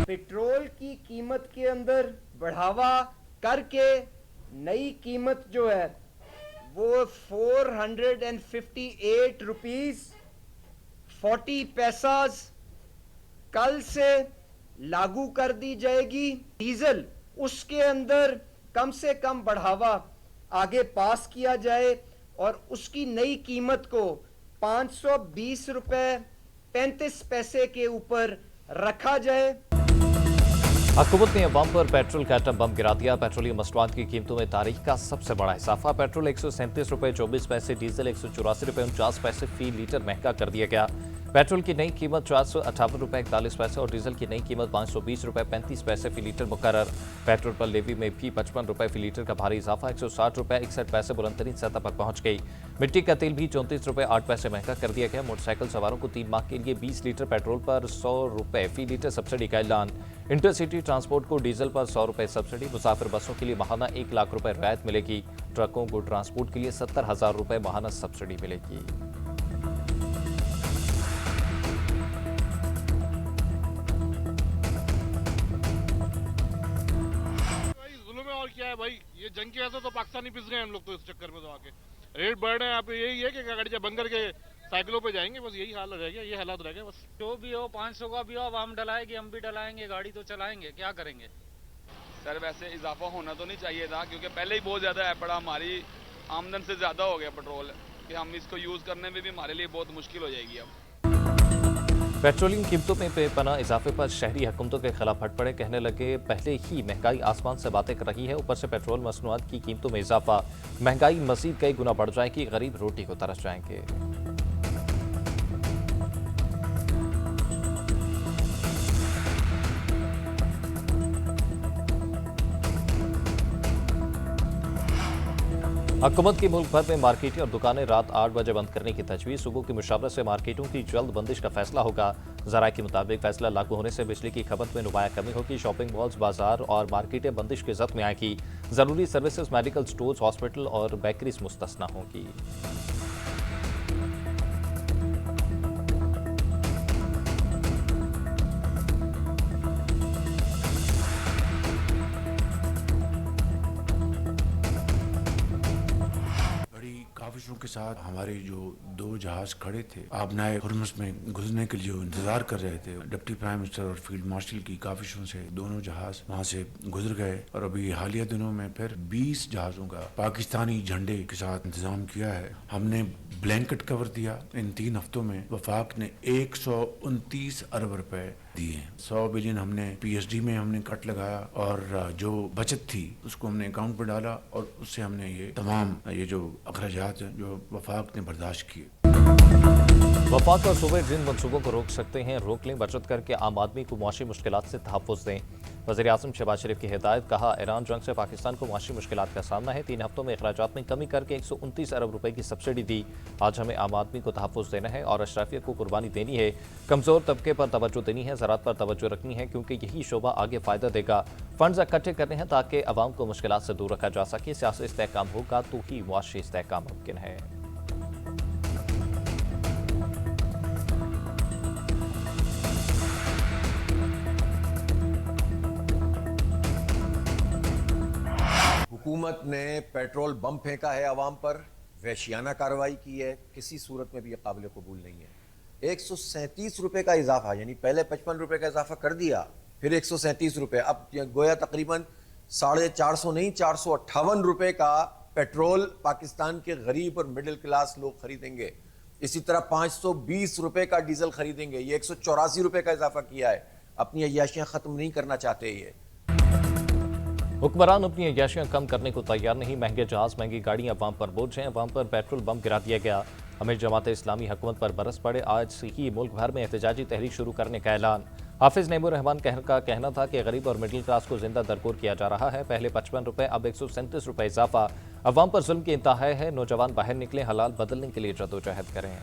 Petrol की कीमत के अंदर बढ़ावा करके नई कीमत जो है वो 458 रुपीज 40 पैसास कल से लागू कर दी जाएगी। डीजल उसके अंदर कम से कम बढ़ावा आगे पास किया जाए और उसकी नई कीमत को 520 रुपए 35 पैसे के ऊपर रखा जाए। हुकूमत ने अवाम पर पेट्रोल का एटम बम गिरा दिया। पेट्रोलियम मसनूआत की कीमतों में तारीख का सबसे बड़ा इजाफा। पेट्रोल 137 रुपए 24 पैसे, डीजल 184 रुपए 49 पैसे फी लीटर महंगा कर दिया गया। पेट्रोल की नई कीमत 458 रुपए 41 पैसे और डीजल की नई कीमत 520 रुपए 35 पैसे फी लीटर मुकर्रर। पेट्रोल पर लेवी में भी 55 रुपए फी लीटर का भारी इजाफा, 160 रुपए 61 पैसे बुलंदतरीन सतह पर पहुंच गई। मिट्टी का तेल भी 34 रुपए 8 पैसे महंगा कर दिया गया। मोटरसाइकिल सवारों को 3 माह के लिए 20 लीटर पेट्रोल पर 100 रुपए फी लीटर सब्सिडी का ऐलान। इंटरसिटी ट्रांसपोर्ट को डीजल पर 100 रुपए सब्सिडी। मुसाफिर बसों के लिए माहाना 1 लाख रुपए रियायत मिलेगी। ट्रकों को ट्रांसपोर्ट के लिए 70,000 रुपए माहाना सब्सिडी मिलेगी। और क्या है भाई, ये जंग की वजह से तो पाकिस्तानी पिस गए हम लोग तो इस चक्कर में तो आके रेट बढ़ रहे हैं। यहाँ पे यही है कि गाड़ी बंद करके साइकिलों पे जाएंगे, बस यही हाल रह गया, ये हालात रह गए बस। जो भी हो 500 का भी हो, अब हम डलाएंगे, हम भी डलाएंगे, गाड़ी तो चलाएंगे, क्या करेंगे। सर वैसे इजाफा होना तो नहीं चाहिए था क्योंकि पहले ही बहुत ज़्यादा है पड़ा, हमारी आमदन से ज़्यादा हो गया पेट्रोल कि हम इसको यूज़ करने में भी हमारे लिए बहुत मुश्किल हो जाएगी अब। पेट्रोलियम कीमतों में बेपनाह इजाफे पर शहरी हुकूमतों के खिलाफ हट पड़े। कहने लगे पहले ही महंगाई आसमान से बातें कर रही है, ऊपर से पेट्रोल मसनूआत की कीमतों में इजाफा। महंगाई मजीद कई गुना बढ़ जाएगी, गरीब रोटी को तरस जाएंगे। हुकूमत की मुल्क भर में मार्केटें और दुकानें रात 8 बजे बंद करने की तजवीज़। सुबह की मुशावरत से मार्केटों की जल्द बंदिश का फैसला होगा। ज़राए के मुताबिक फैसला लागू होने से बिजली की खपत में नुमाया कमी होगी। शॉपिंग मॉल्स, बाजार और मार्केटें बंदिश के जद में आएगी। ज़रूरी सर्विसेज, मेडिकल स्टोर्स, हॉस्पिटल और बेकरीज मुस्तस्ना होंगी। काफिशों के साथ हमारे जो 2 जहाज खड़े थे आबनाए हुर्मुज़ में घुसने के लिए इंतजार कर रहे थे। डिप्टी प्राइम मिनिस्टर और फील्ड मार्शल की काफिशों से दोनों जहाज वहां से गुजर गए और अभी हालिया दिनों में फिर 20 जहाजों का पाकिस्तानी झंडे के साथ इंतजाम किया है। हमने ब्लैंकेट कवर दिया। इन 3 हफ्तों में वफाक ने 129 अरब रुपए दिए। 100 बिलियन हमने पीएचडी में हमने कट लगाया और जो बचत थी उसको हमने अकाउंट पर डाला और उससे हमने ये तमाम ये जो अखराजात जो वफाक ने बर्दाश्त किए। वफाक और सूबे जिन मनसूबों को रोक सकते हैं रोक लें, बचत करके आम आदमी को मुआशी मुश्किलात से तहफ़्फ़ुज़ दें। वज़ीर आज़म शहबाज शरीफ की हिदायत। कहा ईरान जंग से पाकिस्तान को मुआशी मुश्किलात का सामना है। 3 हफ्तों में अखराजात में कमी करके 129 अरब रुपए की सब्सिडी दी। आज हमें आम आदमी को तहफ़्फ़ुज़ देना है और अशराफियत को कुर्बानी देनी है। कमज़ोर तबके पर तवज्जो देनी है, ज़राअत पर तवज्जो रखनी है क्योंकि यही शोबा आगे फ़ायदा देगा। फंड्स इकट्ठे करने हैं ताकि अवाम को मुश्किलात से दूर रखा जा सके। सियासी इस्तेहकाम होगा तो ही मुआशी इस्तेहकाम मुमकिन है। हुकूमत ने पेट्रोल बम फेंका है अवाम पर, वहशियाना कार्रवाई की है, किसी सूरत में भी यह काबिल कबूल नहीं है। 137 रुपए का इजाफा, यानी पहले 55 रुपए का इजाफा कर दिया, फिर 137 रुपए, अब गोया तकरीबन 450 नहीं 458 रुपए का पेट्रोल पाकिस्तान के गरीब और मिडिल क्लास लोग खरीदेंगे। इसी तरह 520 रुपए का डीजल खरीदेंगे। ये 184 रुपए का इजाफा किया है। अपनी अय्याशियां खत्म नहीं करना चाहते। ये हुक्मरान अपनी अय्याशियां कम करने को तैयार नहीं। महंगे जहाज, महंगी गाड़ियां अवाम पर बोझ हैं। अवाम पर पेट्रोल बम गिरा दिया गया। हमें जमात इस्लामी हुकूमत पर बरस पड़े। आज से ही मुल्क भर में एहतजाजी तहरीक शुरू करने का ऐलान। हाफिज नईमुर रहमान का कहना था कि गरीब और मिडिल क्लास को जिंदा दरकोर किया जा रहा है। पहले 55 रुपए, अब 137 रुपए इजाफा। अवाम पर जुल्म की इंतहा है। नौजवान बाहर निकले, हलाल बदलने के लिए जद्दोजहद करें।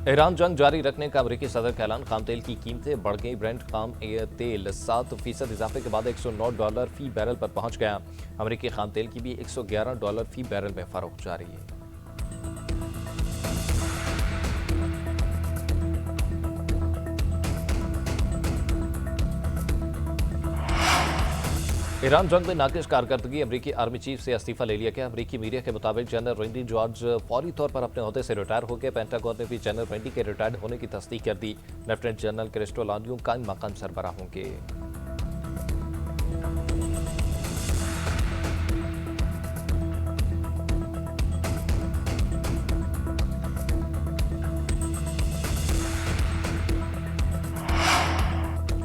ईरान जंग जारी रखने का अमेरिकी सदर का ऐलान। खाम तेल की कीमतें बढ़ गई। ब्रेंट खाम तेल 7% इजाफे के बाद $109 फी बैरल पर पहुंच गया। अमेरिकी खाम तेल की भी $111 फी बैरल में फरोख्त जारी है। ईरान जंग में नाकिस कारकर्दगी। अमेरिकी आर्मी चीफ से इस्तीफा ले लिया गया। अमेरिकी मीडिया के मुताबिक जनरल रैंडी जॉर्ज फौरी तौर पर अपने ओहदे से रिटायर हो गए। पेंटागन ने भी जनरल रैंडी के रिटायर्ड होने की तस्दीक कर दी। लेफ्टिनेंट जनरल क्रिस्टोलानियो कायम मकाम सरबराह होंगे।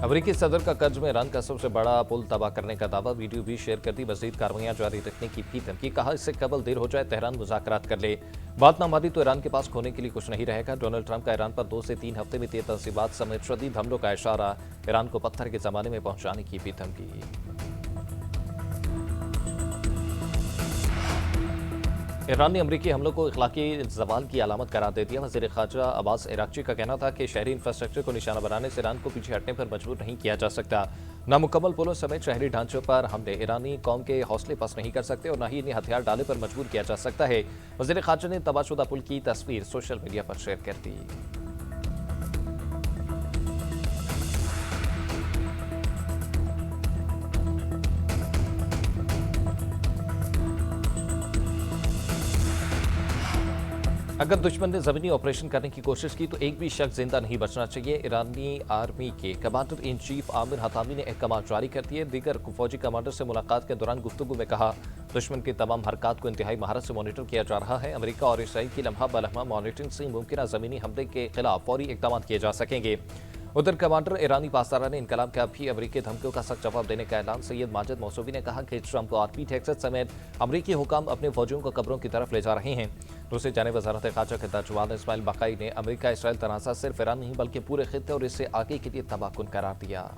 अमेरिकी सदर का कर्ज में ईरान का सबसे बड़ा पुल तबाह करने का दावा। वीडियो भी शेयर कर दी। मजीद कार्रवाइयां जारी रखने की भी धमकी। कहा इससे कबल देर हो जाए तेहरान मुज़ाकरात कर ले। बात ना मानी तो ईरान के पास खोने के लिए कुछ नहीं रहेगा। डोनाल्ड ट्रंप का ईरान पर 2 से 3 हफ्ते में तेज तंसीबात समेत शदीद हमलों का इशारा। ईरान को पत्थर के जमाने में पहुंचाने की भी धमकी। ईरान ने अमरीकी हमलों को इखलाकी जवाल की अलामत करार दे दिया। वज़ीर ख़ारजा अब्बास इराक़ची का कहना था कि शहरी इंफ्रास्ट्रक्चर को निशाना बनाने से ईरान को पीछे हटने पर मजबूर नहीं किया जा सकता। नामुकम्मल पुलों समेत शहरी ढांचों पर हमले ईरानी कौम के हौसले पस्त नहीं कर सकते और न ही इन्हें हथियार डाले पर मजबूर किया जा सकता है। वज़ीर ख़ारजा ने तबाहशुदा पुल की तस्वीर सोशल मीडिया पर शेयर कर दी। अगर दुश्मन ने जमीनी ऑपरेशन करने की कोशिश की तो एक भी शख्स जिंदा नहीं बचना चाहिए। ईरानी आर्मी के commander in chief Aamir Hatami ने अहकाम जारी कर दिए। दीगर फौजी कमांडर से मुलाकात के दौरान गुफ्तगू में कहा दुश्मन की तमाम हरकत को इंतहाई महारत से मॉनिटर किया जा रहा है। अमेरिका और इसराइल की लम्हा बलम्हा मॉनिटरिंग से मुमकिन जमीनी हमले के खिलाफ फौरी इकदाम किए जा सकेंगे। उधर कमांडर ईरानी पासदारा ने इनकलाब का भी अमेरिकी धमकियों का सख्त जवाब देने का ऐलान। सैयद माजिद मौसूवी ने कहा कि ट्रंप और पीट हेगसेथ समेत अमेरिकी हुकाम अपने फौजियों को कब्रों की तरफ ले जा रहे हैं। दूसरी जानिब वज़ारत ख़ारजा के तर्जुमान इस्माइल बकाई ने अमेरिका इसराइल तनाज़ा सिर्फ ईरान नहीं बल्कि पूरे खित्ते और इससे आगे के लिए तबाहकुन करार दिया।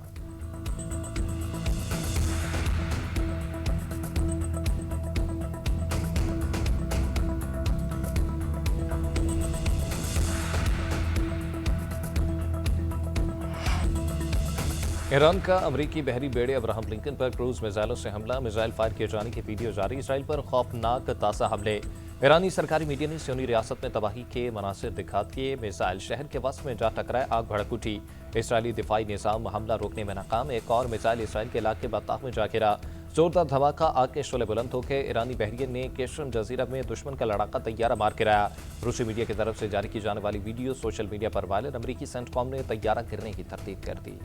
ईरान का अमरीकी बहरी बेड़े अब्राहम लिंकन पर क्रूज मिसाइलों से हमला। मिसाइल फायर किए जाने की वीडियो जारी। इसराइल पर खौफनाक ताज़ा हमले। ईरानी सरकारी मीडिया ने सुन्नी रियासत में तबाही के मनासिर दिखा दिए। मिसाइल शहर के वस्त में जा टकराए, आग भड़क उठी। इसराइली दिफाई निज़ाम हमला रोकने में नाकाम। एक और मिसाइल इसराइल के इलाके बत्ताख में जा गिरा। जोरदार धमाका, आग के शोले बुलंद हो गए। ईरानी बहरिये ने केशरम जजीरा में दुश्मन का लड़ाका तैयारा मार गिराया। रूसी मीडिया की तरफ से जारी की जाने वाली वीडियो सोशल मीडिया पर वायरल। अमरीकी सेंटकॉम ने तैयारा गिरने की तरतीब कर दी।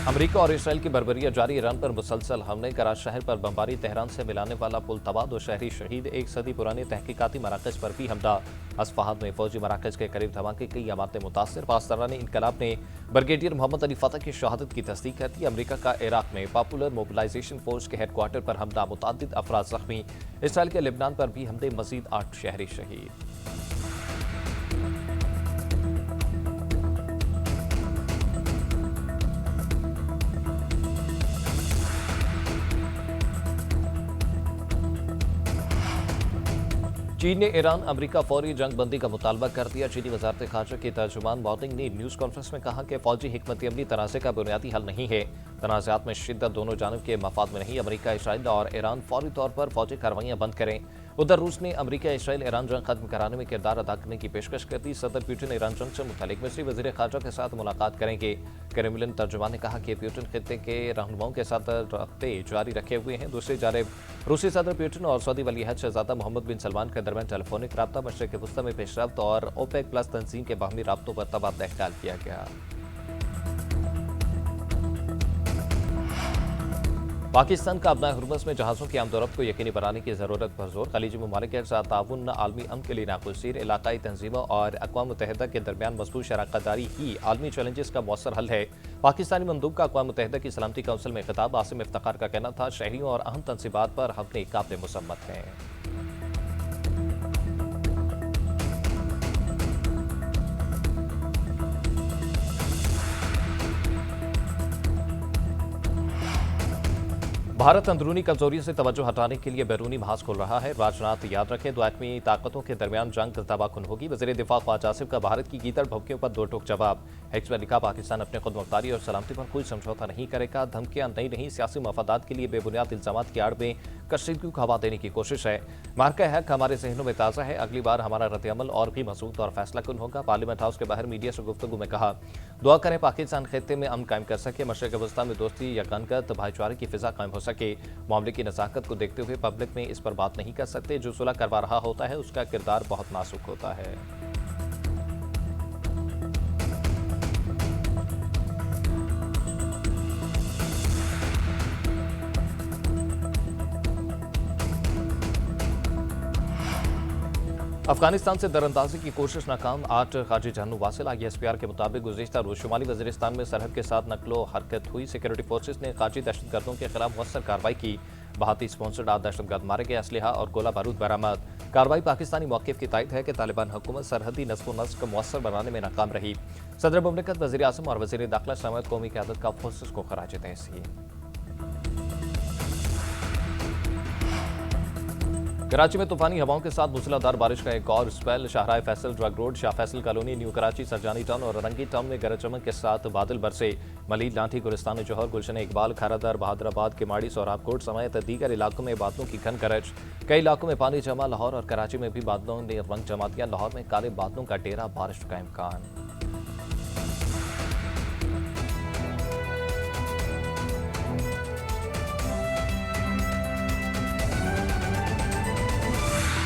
अमेरिका और इसराइल की बर्बरियां जारी। ईरान पर मुसलसल हमले। कराच शहर पर बमबारी। तेहरान से मिलाने वाला पुल तबाह। 2 शहरी शहीद। 1 सदी पुराने तहकीकाती मराकज पर भी हमला। अस्फहान में फौजी मराकज के करीब धमाके। कई इमारतें मुतासर। पासदारान इनकलाब ने ब्रिगेडियर मोहम्मद अली फतह की शहादत की तस्दीक कर दी। अमेरिका का इराक में पॉपुलर मोबिलाइजेशन फोर्स के हेडक्वार्टर पर हमला। मुतअद्दिद अफराद जख्मी। इसराइल के लिबनान पर भी हमले। मजीद 8 शहरी शहीद। चीन ने ईरान अमेरिका फौरी जंग बंदी का मुतालबा कर दिया। चीनी वज़ारत ख़ारजा के तर्जुमान मॉर्निंग ने न्यूज़ कॉन्फ्रेंस में कहा कि फौजी हिकमत अमली तनाज़े का बुनियादी हल नहीं है। तनाज़ात में शिद्दत दोनों जानब के मफाद में नहीं। अमेरिका, इसराइल और ईरान फौरी तौर पर फौजी कार्रवाइयाँ बंद करें। उधर रूस ने अमेरिका, इसराइल, ईरान जंग खत्म कराने में किरदार अदा करने की पेशकश कर दी। सदर पुतिन ईरान जंग से मुतालिक मिस्री वज़ीर ख़ारजा के साथ मुलाकात करेंगे। क्रेमलिन तर्जुमान ने कहा कि पुतिन खित्ते के रहनुमाओं के साथ रब्ते जारी रखे हुए हैं। दूसरी जानिब रूसी सदर पुतिन और सऊदी वली अहद शहज़ादा मोहम्मद बिन सलमान के दरमियान टेलीफोनिक रब्ता, मशरिक़ वस्ती में पेशरफ्त और ओपेक प्लस तंजीम के बाहमी रब्तों पर तबादला ख्याल किया गया। पाकिस्तान का अपना हुर्मुज़ में जहाज़ों की आमदोरफ्त को यकीनी बनाने की ज़रूरत पर जोर। खलीजी ममालिक के साथ ताउन आलमी अमन के लिए नागुज़ीर। इलाकाई तंजीमों और अक़वाम मुत्तहिदा के दरमियान मज़बूत शराकतदारी ही आलमी चैलेंजेस का मौसर हल है। पाकिस्तानी मंदूब का अक़वाम मुत्तहिदा की सलामती काउंसिल में खिताब। आसिम इफ्तिखार का कहना था शहरियों और अहम तंसीबात पर हमले काबिल मुसम्मत हैं। भारत अंदरूनी कमजोरी से तवज्जो हटाने के लिए बैरूनी महाज खोल रहा है। राजनाथ याद रखें, दो एटमी ताकतों के दरमियान जंग तबाहकुन होगी। वज़ीर दिफा ख्वाजा आसिफ का भारत की गीदड़ भभकियों पर दो टोक जवाब। एक्स में लिखा, पाकिस्तान अपने खुद मुख्तारी और सलामती पर कोई समझौता नहीं करेगा। धमकियां नई नहीं, सियासी मफादात के लिए बेबुनियाद इल्जामात की आड़ में कशीदगी को हवा देने की कोशिश है। मार्का हक हमारे जहनों में ताज़ा है। अगली बार हमारा रद्द-ए-अमल और भी मजबूत और फैसलाकुन होगा। पार्लियामेंट हाउस के बाहर मीडिया से गुफ्तगू में कहा, दुआ करें पाकिस्तान खित्ते में अमन कायम कर सके, मशरिक़ वस्ता में दोस्ती यकनगत भाईचारे की फिजा कायम हो सके। मामले की नज़ाकत को देखते हुए पब्लिक में इस पर बात नहीं कर सकते। जो सुलह करवा रहा होता है उसका किरदार बहुत नाजुक होता है। अफगानिस्तान से दरअंदाजी की कोशिश नाकाम, 8 खारजी जानू वासिल। ISPR के मुताबिक गुज़िश्ता रोज़ शुमाली वज़ीरिस्तान में सरहद के साथ नकलो हरकत हुई। सिक्योरिटी फोर्सेस ने खारजी दहशतगर्दों के खिलाफ मुअस्सर कार्रवाई की। भारतीय स्पॉन्सर्ड 8 दहशतगर्द मारे गए, असलहा और गोला बारूद बरामद। कार्रवाई पाकिस्तानी मौक़िफ़ की तायद है कि तालिबान हुकूमत सरहदी नस्ब व नस्क को मुअस्सर बनाने में नाकाम रही। सदर मुमलिकत, वज़ीर आज़म और वज़ीर दाखिला समेत कौमी क़यादत का फोर्सेस को खराज तहसीन। कराची में तूफानी हवाओं के साथ मूसलाधार बारिश का एक और spell. Shahrah Faisal, drug road, Shah Faisal colony, new Karachi, Surjani town और रंगी टाउन में गरज चमक के साथ बादल बरसे। मलीद, लाठी, गुलिस्तान जौहर, गुलशन इकबाल, खारादर, बहादुराबाद, किमाड़ी, सोहराबकोट समेत दीगर इलाकों में बादलों की घन गरज। कई इलाकों में पानी जमा। लाहौर और कराची में भी बादलों ने रंग जमा दिया। लाहौर में काले बादलों का डेरा, बारिश का इम्कान।